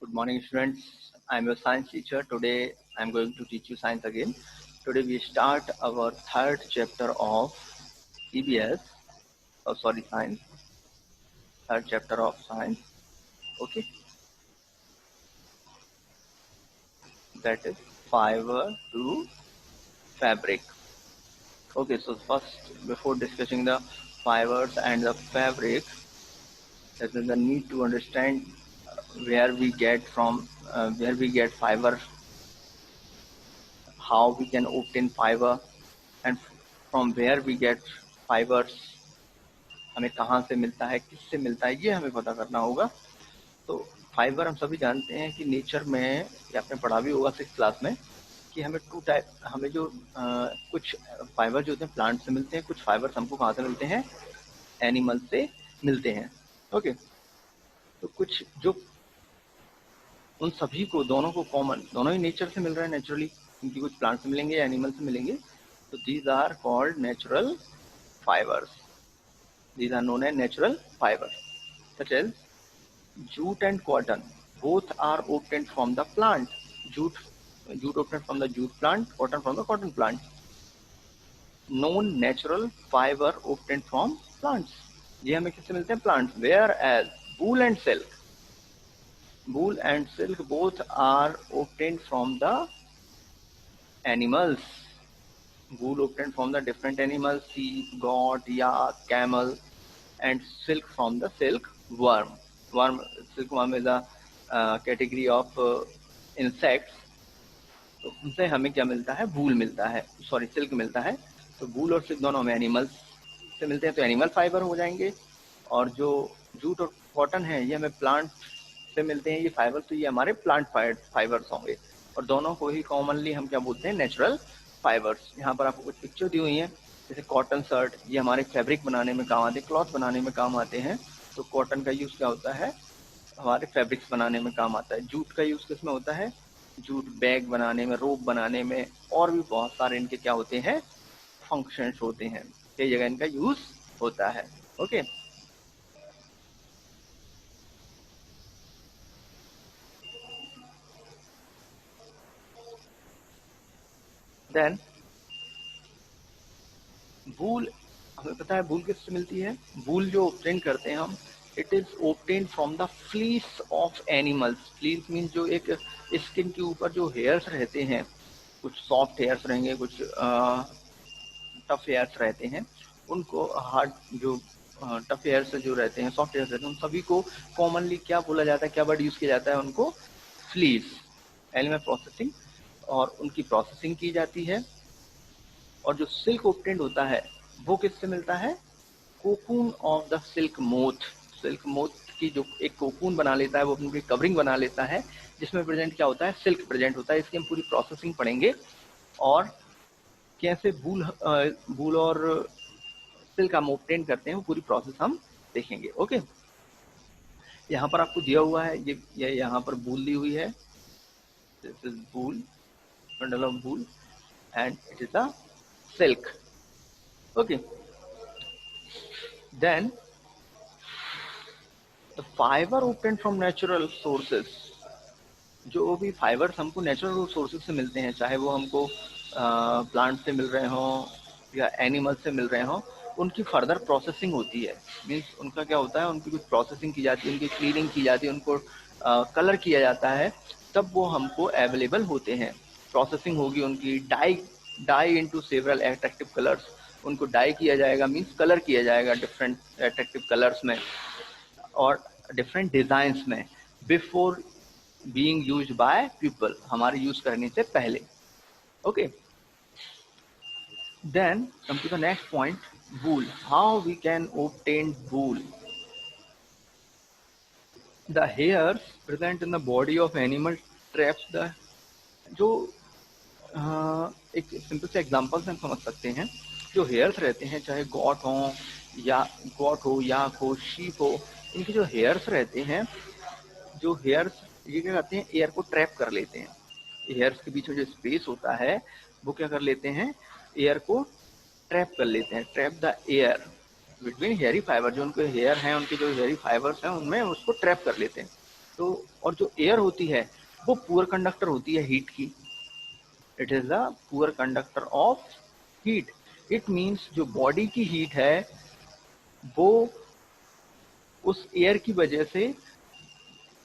Good morning, students. I am your science teacher. Today I am going to teach you science again. Today we start our third chapter of EBS. Science. Third chapter of science. Okay. That is fiber to fabric. Okay. So first, before discussing the fibers and the fabric, there is the need to understand where we get fiber, how we can obtain fiber, and from where we get fibers, हमें कहाँ से मिलता है, किससे मिलता है, ये हमें पता करना होगा। तो फाइबर हम सभी जानते हैं कि नेचर में, ये आपने पढ़ा भी होगा 6th क्लास में, कि हमें जो कुछ फाइबर जो होते हैं प्लांट से मिलते हैं, कुछ फाइबर्स हमको कहाँ से मिलते हैं, एनिमल से मिलते हैं। ओके, तो कुछ जो उन सभी को, दोनों को कॉमन, दोनों ही नेचर से मिल रहा है नेचुरली, क्योंकि कुछ प्लांट से मिलेंगे या एनिमल से मिलेंगे। तो these are called natural fibers. These are known as natural fibers, such as jute and cotton. Both are obtained from the plant. Jute obtained from the jute plant, cotton from the cotton plant. Known natural fiber obtained from plants. ये हमें किससे मिलते हैं? Plants. Whereas wool and silk both are obtained from the animals. Wool obtained from the different animals, sheep, goat, yak, camel, and silk from the silkworm. Silkworm is a category of insects. तो उनसे हमें क्या मिलता है? वूल मिलता है, silk मिलता है। तो वूल और सिल्क दोनों हमें एनिमल्स से मिलते हैं, तो एनिमल फाइबर हो जाएंगे। और जो जूट और कॉटन है, ये हमें प्लांट से मिलते हैं, ये फाइबर, तो ये हमारे प्लांट फाइबर्स होंगे। और दोनों को ही कॉमनली हम क्या बोलते हैं? Natural fibres. यहाँ पर आपको कुछ पिक्चर दी हुई है, जैसे कॉटन शर्ट, ये हमारे फैब्रिक बनाने में काम आते हैं, क्लॉथ बनाने में काम आते हैं। तो कॉटन का यूज़ क्या होता है? हमारे फैब्रिक्स बनाने में काम आता है। जूट का यूज़ किसमें होता है? जूट बैग बनाने में, रोप बनाने में, और भी बहुत सारे इनके क्या होते हैं? फंक्शंस होते हैं, कई जगह इनका यूज़ होता है। ओके, देन वूल, हमें पता है वूल किससे मिलती है? वूल जो ऑब्टेन करते हैं हम, it is obtain from the fleece of animals. Fleece mean जो एक स्किन के ऊपर जो हेयर्स रहते हैं, कुछ सॉफ्ट हेयर्स रहेंगे, कुछ टफ हेयर्स रहते हैं, उनको हार्ड जो टफ हेयर्स जो रहते हैं, सॉफ्ट हेयर्स रहते हैं, उन सभी को कॉमनली क्या बोला जाता है, क्या वर्ड यूज किया जाता है? उनको फ्लीस, एनिमल प्रोसेसिंग, और उनकी प्रोसेसिंग की जाती है। और जो सिल्क ऑब्टेन्ड होता है वो किससे मिलता है? Cocoon of the silk moth. Silk moth की जो एक कोकून बना लेता है, वो अपनी कवरिंग बना लेता है, जिसमें प्रेजेंट क्या होता है? सिल्क प्रेजेंट होता है। इसकी हम पूरी प्रोसेसिंग पढ़ेंगे, और कैसे वूल और सिल्क हम ऑब्टेन करते हैं, वो पूरी प्रोसेस हम देखेंगे। ओके, यहाँ पर आपको दिया हुआ है, ये यहाँ पर वूल दी हुई है, this is wool, bundle of wool, and it is a silk. Okay, then the fiber obtained from natural sources. जो भी फाइबर्स हमको नेचुरल सोर्सेज से मिलते हैं, चाहे वो हमको प्लांट से मिल रहे हों या एनिमल से मिल रहे हों, उनकी फर्दर प्रोसेसिंग होती है। मीन्स उनका क्या होता है? उनकी कुछ प्रोसेसिंग की जाती है, उनकी क्लीनिंग की जाती है, उनको कलर किया जाता है, तब वो हमको अवेलेबल होते हैं। प्रोसेसिंग होगी उनकी, dye into several attractive colours, उनको डाई किया जाएगा, मीन्स कलर किया जाएगा डिफरेंट अट्रैक्टिव कलर्स में और डिफरेंट डिजाइंस में, before being used by people, हमारे यूज करने से पहले। Okay, then come to the next point, wool. How we can obtain wool? The hairs present in the body of animal traps the, जो एक simple से example से हम समझ सकते हैं, जो हेयर्स रहते हैं, चाहे गॉट हो, याक हो, शीप हो, इनके जो हेयर्स रहते हैं, जो हेयर्स ये क्या करते हैं? एयर को ट्रैप कर लेते हैं। हेयर्स के बीच में जो स्पेस होता है, वो क्या कर लेते हैं? एयर को ट्रैप कर लेते हैं। Trap the air between hairy fibre, जो उनके हेयर हैं, उनके जो हेयरी फाइबर्स हैं, उनमें उसको ट्रैप कर लेते हैं। तो और जो एयर होती है वो पुअर कंडक्टर होती है हीट की। It is the poor conductor of heat. It means जो बॉडी की हीट है वो उस एयर की वजह से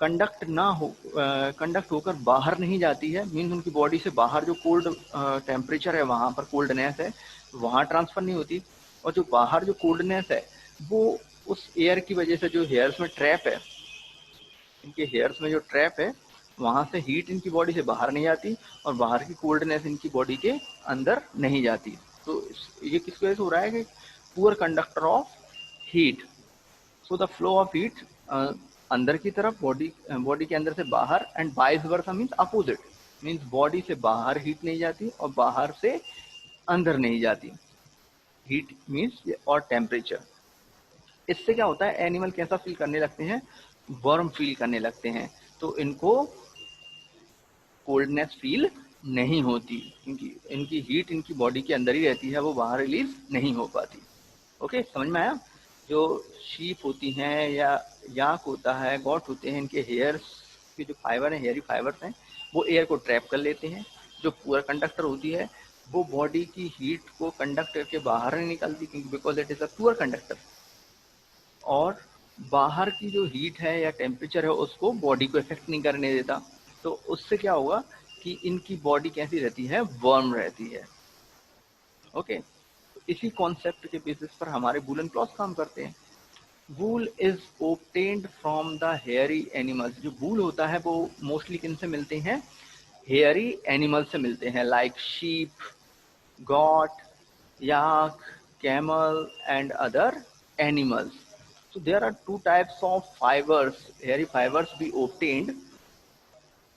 कंडक्ट होकर बाहर नहीं जाती है। मीन्स उनकी बॉडी से बाहर जो कोल्ड टेम्परेचर है, वहां पर कोल्डनेस है, वहां ट्रांसफर नहीं होती। और जो बाहर जो कोल्डनेस है वो उस एयर की वजह से जो हेयर्स में ट्रैप है, इनके हेयर्स में जो ट्रैप है, वहां से हीट इनकी बॉडी से बाहर नहीं जाती और बाहर की कोल्डनेस इनकी बॉडी के अंदर नहीं जाती। तो ये किस वजह से हो रहा है कि poor conductor of heat. So the flow of heat अंदर की तरफ, बॉडी के अंदर से बाहर, and vice versa means opposite. Means body से बाहर हीट नहीं जाती और बाहर से अंदर नहीं जाती। हीट मीन्स और टेम्परेचर। इससे क्या होता है, एनिमल कैसा फील करने लगते हैं, वार्म फील करने लगते हैं। तो इनको कोल्डनेस फील नहीं होती क्योंकि इनकी हीट इनकी बॉडी के अंदर ही रहती है, वो बाहर रिलीज नहीं हो पाती। ओके, समझ में आया? जो शीप होती हैं या याक होता है, गॉट होते हैं, इनके हेयर्स के जो फाइबर हैं, हेयरी फाइबर्स हैं, वो एयर को ट्रैप कर लेते हैं। जो पुअर कंडक्टर होती है वो बॉडी की हीट को कंडक्ट करके बाहर नहीं निकलती क्योंकि because it is a poor conductor. और बाहर की जो हीट है या टेम्परेचर है उसको बॉडी को इफेक्ट नहीं करने देता। तो उससे क्या होगा कि इनकी बॉडी कैसी रहती है, वार्म रहती है। ओके, इसी कॉन्सेप्ट के बेसिस पर हमारे वूलन क्लॉथ काम करते हैं। वूल is obtained from the hairy animals. जो वूल होता है वो मोस्टली किन से मिलते हैं, हेयरी एनिमल से मिलते हैं, like sheep, goat, yak, camel, and other animals. So there are two types of fibers, hairy fibers be obtained.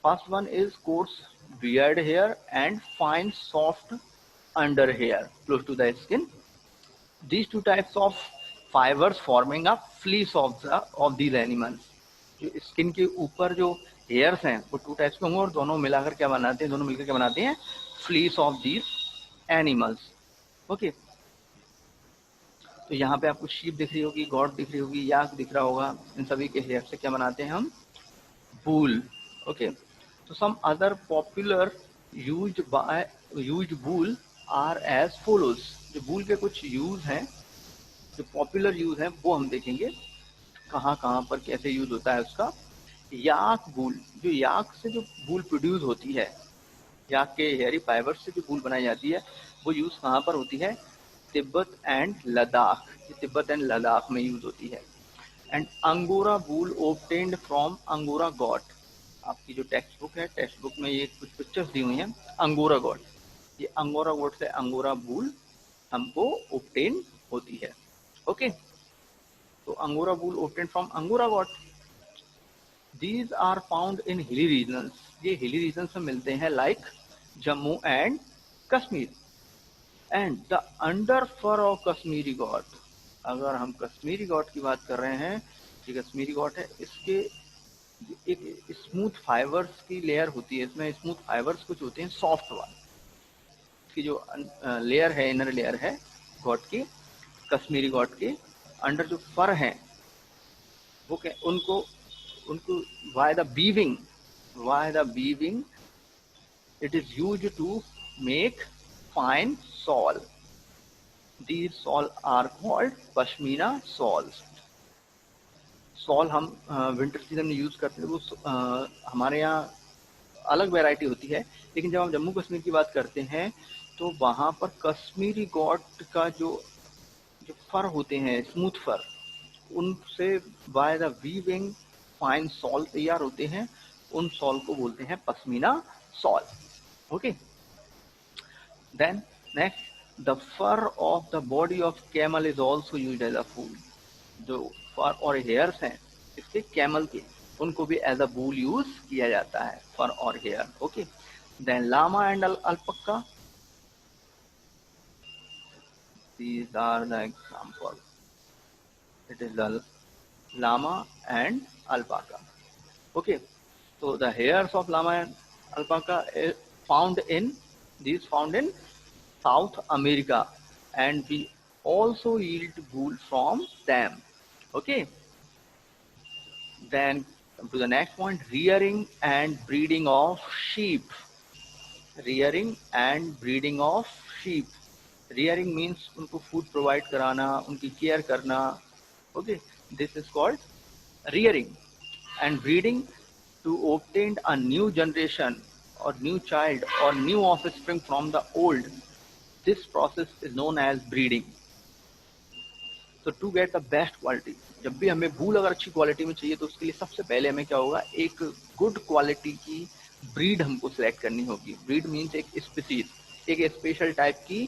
First one is coarse beard hair and fine soft under hair close to the skin. These two types of fibers forming a fleece of these animals. जो skin के ऊपर जो hairs हैं वो two types के होंगे और दोनों मिलाकर क्या बनाते हैं, दोनों मिलकर क्या बनाते हैं, fleece of these animals. Okay, तो यहाँ पे आपको शीप दिख रही होगी, गॉड दिख रही होगी, याक दिख रहा होगा। इन सभी के हेयर से क्या बनाते हैं हम, वूल। ओके, तो some other popular used wool are as follows. जो वूल के कुछ यूज हैं, जो पॉपुलर यूज हैं वो हम देखेंगे कहाँ कहाँ पर कैसे यूज होता है उसका। याक वूल, जो याक से जो वूल प्रोड्यूस होती है, याक के हेयरी फाइबर से जो वूल बनाई जाती है, वो यूज कहाँ पर होती है, तिब्बत एंड लद्दाख। ये तिब्बत एंड लद्दाख में यूज होती है। And angora wool obtained from angora goat. आपकी जो टेक्स्ट बुक है, टेक्स्ट बुक में ये कुछ पिक्चर्स दी हुई हैं, अंगोरा गॉट। ये अंगोरा गॉट से अंगोरा वूल हमको ओब्टेन होती है। ओके, तो angora wool obtain from angora goat. These are found in hilly regions. ये हिली रीजन में मिलते हैं, like Jammu and Kashmir. And the under fur of Kashmiri goat. अगर हम कश्मीरी गॉट की बात कर रहे हैं, ये कश्मीरी गॉट है, इसके एक स्मूथ फाइबर्स की लेयर होती है, इसमें स्मूथ फाइबर्स कुछ होते हैं सॉफ्ट वाले। इसकी जो लेयर है, इनर लेयर है गॉट की, कश्मीरी गॉट के अंडर जो फर है वो उनको उनको why the weaving it is use to make fine shawl. These shawl are called pashmina shawls. Shawl हम विंटर सीजन में यूज करते हैं, वो हमारे यहाँ अलग वैरायटी होती है, लेकिन जब हम जम्मू कश्मीर की बात करते हैं तो वहाँ पर कश्मीरी गॉट का जो जो फर होते हैं, स्मूथ फर, उनसे by the weaving fine shawl तैयार होते हैं। उन शॉल को बोलते हैं pashmina shawl. Okay, then next, the fur of the body of camel is also used as a food. जो फर और हेयर्स हैं इसके कैमल के, उनको भी एज अ वूल यूज किया जाता है, फर और hair. Okay, then llama and alpaca, these are the example. It is the llama and alpaca. Okay, so the hairs of llama and alpaca is found in South America, and we also yield wool from them. Okay, then to the next point, rearing and breeding of sheep. Rearing and breeding of sheep. Rearing means उनको food provide कराना, उनकी care करना. Okay, this is called rearing. And breeding, to obtain a new generation or new child or new offspring from the old. This process is known as breeding. तो to get the best quality, जब भी हमें वूल अगर अच्छी quality में चाहिए तो उसके लिए सबसे पहले हमें क्या होगा, एक गुड क्वालिटी की ब्रीड हमको सिलेक्ट करनी होगी. ब्रीड मीन्स एक स्पीसीज, एक स्पेशल टाइप की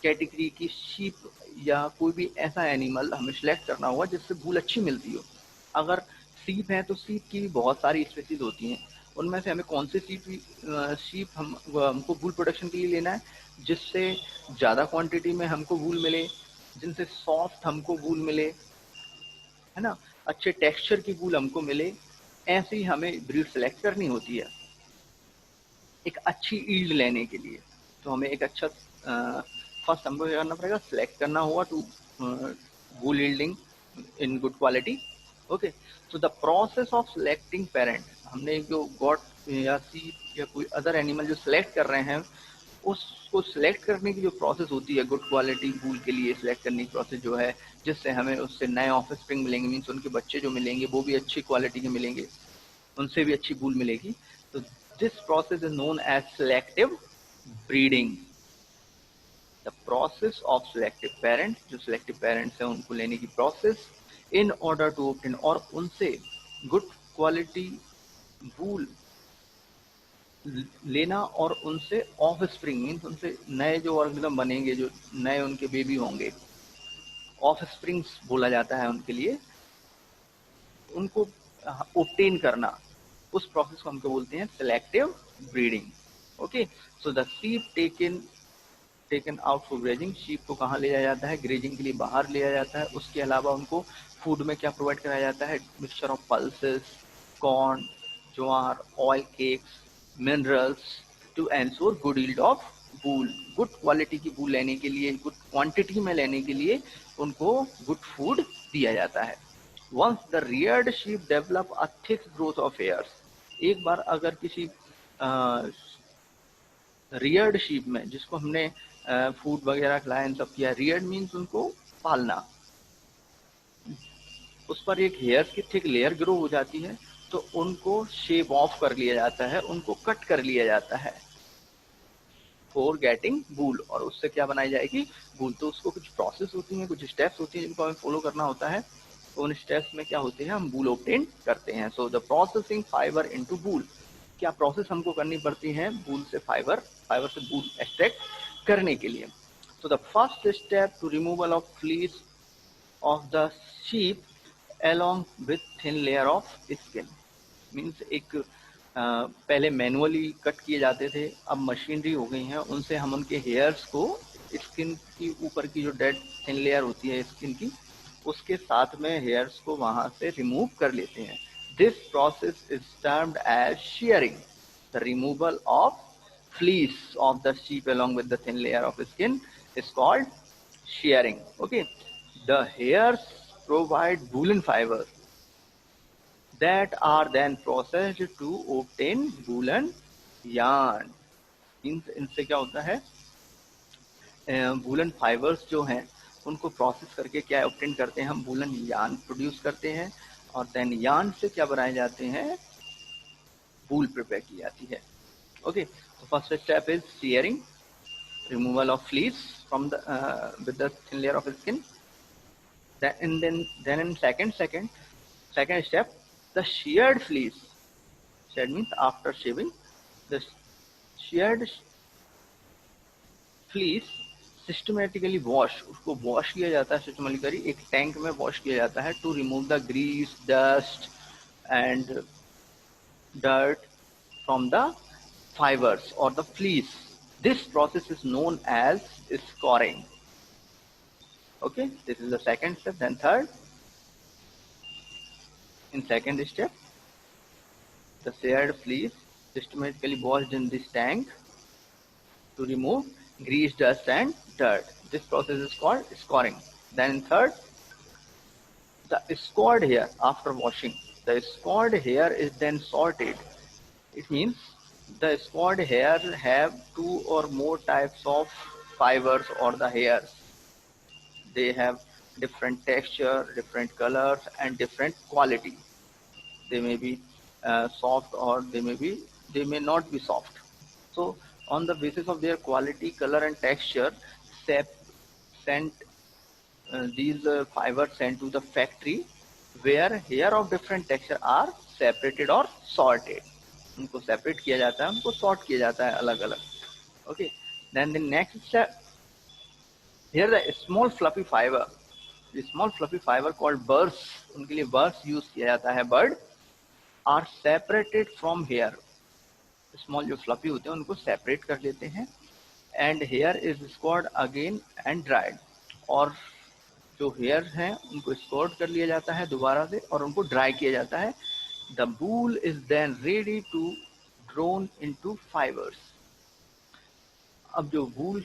कैटेगरी की शीप या कोई भी ऐसा एनिमल हमें सिलेक्ट करना होगा जिससे वूल अच्छी मिलती हो. अगर सीप है तो सीप की भी बहुत सारी स्पीसीज होती हैं, उनमें से हमें कौन सी शीप हमको वूल प्रोडक्शन के लिए लेना है जिससे ज़्यादा क्वांटिटी में हमको वूल मिले, जिनसे सॉफ्ट हमको वूल मिले, है ना, अच्छे टेक्सचर की वूल हमको मिले. ऐसे ही हमें ब्रीड सेलेक्ट करनी होती है एक अच्छी ईल्ड लेने के लिए. तो हमें एक अच्छा फर्स्ट हमको क्या करना पड़ेगा, सेलेक्ट करना होगा to wool yielding in good quality. Okay, so the process of selecting parent, हमने जो गॉट या सीप या कोई अदर एनिमल जो सिलेक्ट कर रहे हैं उसको सिलेक्ट करने की जो प्रोसेस होती है, गुड क्वालिटी वूल के लिए सिलेक्ट करने की प्रोसेस जो है, जिससे हमें उससे नए ऑफस्प्रिंग मिलेंगे, मीन्स उनके बच्चे जो मिलेंगे वो भी अच्छी क्वालिटी के मिलेंगे, उनसे भी अच्छी वूल मिलेगी. तो this process is known as selective breeding. The process of selective parent, जो सिलेक्टिव पेरेंट्स हैं उनको लेने की process in order to obtain, और उनसे गुड क्वालिटी वूल लेना और उनसे ऑफ स्प्रिंग मीन्स उनसे नए जो ऑर्गेनिज्म बनेंगे, जो नए उनके बेबी होंगे, ऑफ स्प्रिंग्स बोला जाता है उनके लिए, उनको ऑब्टेन करना, उस प्रोसेस को हमको बोलते हैं selective breeding. Okay, so the sheep taken out for grazing, sheep को कहाँ ले जाया जाता है, ग्रेजिंग के लिए बाहर ले जाया जाता है. उसके अलावा उनको फूड में क्या प्रोवाइड कराया जाता है, mixture of pulses, corn, jowar, oil cakes, minerals to ensure good yield of wool. Good quality की वूल लेने के लिए, गुड क्वांटिटी में लेने के लिए उनको गुड फूड दिया जाता है. Once the reared sheep develop a thick growth of hairs, एक बार अगर किसी रियर्ड शीप में, जिसको हमने फूड वगैरह खिलाया, इन सब किया, रियर्ड मीन्स उनको पालना, उस पर एक हेयर्स की थिक लेयर ग्रो हो जाती है, तो उनको शेप ऑफ कर लिया जाता है, उनको कट कर लिया जाता है फॉर गेटिंग वूल, और उससे क्या बनाई जाएगी, वूल. तो उसको कुछ प्रोसेस होती हैं, कुछ स्टेप्स होती हैं जिनको हमें फॉलो करना होता है. तो उन स्टेप्स में क्या होते हैं, हम वूल ऑब्टेन करते हैं. So the processing fibre into wool, क्या प्रोसेस हमको करनी पड़ती है वूल से फाइबर से वूल एक्सट्रैक्ट करने के लिए. तो the first step to removal of fleece of the sheep along with thin layer of skin, means एक पहले मैनुअली कट किए जाते थे, अब मशीनरी हो गई हैं, उनसे हम उनके हेयर्स को स्किन की ऊपर की जो डेड थिन लेयर होती है स्किन की, उसके साथ में हेयर्स को वहां से रिमूव कर लेते हैं. This process is termed as shearing. The removal of fleece of the sheep along with the thin layer of skin is called shearing. Okay, the hairs provide woolen fibers that are then processed to obtain woolen yarn. इनसे क्या होता है, woollen fibres जो हैं उनको process करके क्या obtain करते हैं, हम वूलन यार्न प्रोड्यूस करते हैं, और देन यार्न से क्या बनाए जाते हैं, वूल प्रिपेयर की जाती है. ओके, तो first step is shearing, removal of fleece from the with the thin layer of skin. Then in second step, the sheared fleece. Sheared means after shaving, the sheared fleece systematically wash, उसको wash किया जाता है systematically, एक tank में wash किया जाता है to remove the grease, dust and dirt from the fibers or the fleece. This process is known as scoring. Okay, this is the second step. Then third, in second step, the sheared fleece systematically washed in this tank to remove grease, dust and dirt. This process is called scoring. Then in third, the scored hair after washing. The scoured hair is then sorted. It means the scoured hair have two or more types of fibers or the hairs. They have different texture, different colors, and different quality. They may be soft, or they may not be soft. So on the basis of their quality, color, and texture, sep- sent these fibers sent to the factory where hair of different texture are separated or sorted. उनको separate किया जाता है, उनको sort किया जाता है अलग अलग. Okay, then the next step, here the small fluffy fiber, the small fluffy fiber called burrs, उनके लिए burrs use किया जाता है, bird are separated from hair. Small जो फ्लफी होते हैं उनको सेपरेट कर लेते हैं, and here is squad again and dried. और जो हेयर हैं उनको स्क्वाड कर लिया जाता है दोबारा से और उनको ड्राई किया जाता है. The wool is then ready to drawn into fibres. अब जो वूल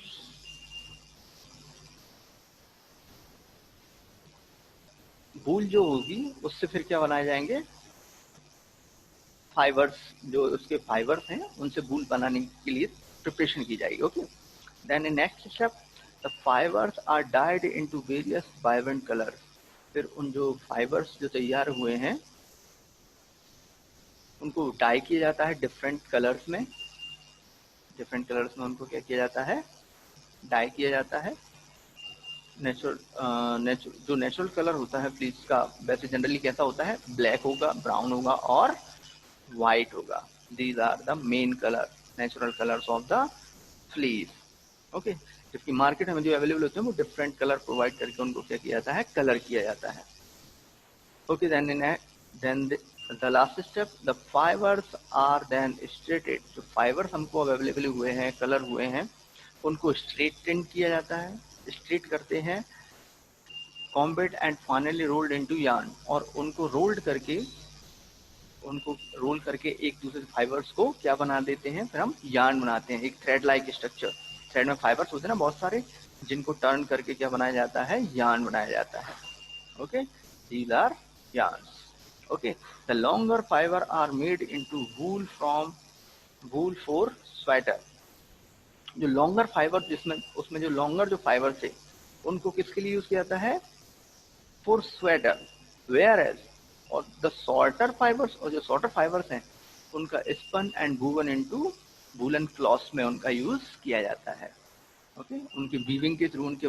जो होगी उससे फिर क्या बनाए जाएंगे, फाइबर्स. जो उसके फाइबर्स हैं उनसे वूल बनाने के लिए प्रिपरेशन की जाएगी. Okay, then in next step the fibres are dyed into various vibrant colours. फिर उन जो फाइबर्स जो तैयार हुए हैं उनको डाई किया जाता है डिफरेंट कलर्स में. डिफरेंट कलर्स में उनको क्या किया जाता है, डाई किया जाता है. जो नेचुरल कलर होता है फ्लीस का वैसे जनरली कैसा होता है, ब्लैक होगा, ब्राउन होगा और वाइट होगा. These are the main colour, natural colours of the fleece. Okay, जबकि मार्केट में जो अवेलेबल होते हैं वो डिफरेंट कलर प्रोवाइड करके उनको क्या किया जाता है, कलर किया जाता है. Okay, then the last step the fibres are then stretched. जो फाइबर्स हमको अवेलेबल हुए हैं, कलर हुए हैं, उनको स्ट्रेटन किया जाता है, स्ट्रेट करते हैं, combat and finally rolled into yarn. और उनको रोल करके एक दूसरे फाइबर्स को क्या बना देते हैं, फिर हम यार्न बनाते हैं, एक थ्रेड लाइक स्ट्रक्चर. थ्रेड में फाइबर्स होते हैं ना बहुत सारे, जिनको टर्न करके क्या बनाया जाता है, यार्न बनाया जाता है. Okay, these are yarns. Okay, the longer fiber are made into wool for sweater. जो लॉन्गर फाइबर जिसमें उसमें जो लॉन्गर जो फाइबर थे उनको किसके लिए यूज किया जाता है, फॉर स्वेटर. वेयर एज और द शॉर्टर फाइबर्स, और जो शॉर्टर फाइबर्स हैं उनका spun and woven into woollen cloths में उनका यूज किया जाता है. ओके, उनकी वीविंग के थ्रू उनके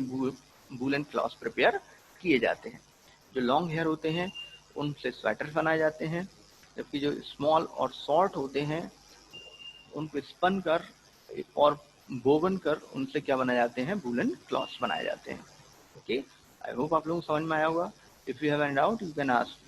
वूलन क्लॉथ्स प्रिपेयर किए जाते हैं. जो लॉन्ग हेयर होते हैं उनसे स्वेटर बनाए जाते हैं, जबकि जो स्मॉल और शॉर्ट होते हैं उनको स्पन कर और वोवन कर उनसे क्या बनाए जाते हैं, वूलन क्लॉथ्स बनाए जाते हैं. ओके, आई होप आप लोगों को समझ में आया होगा. If you have any doubt you can ask.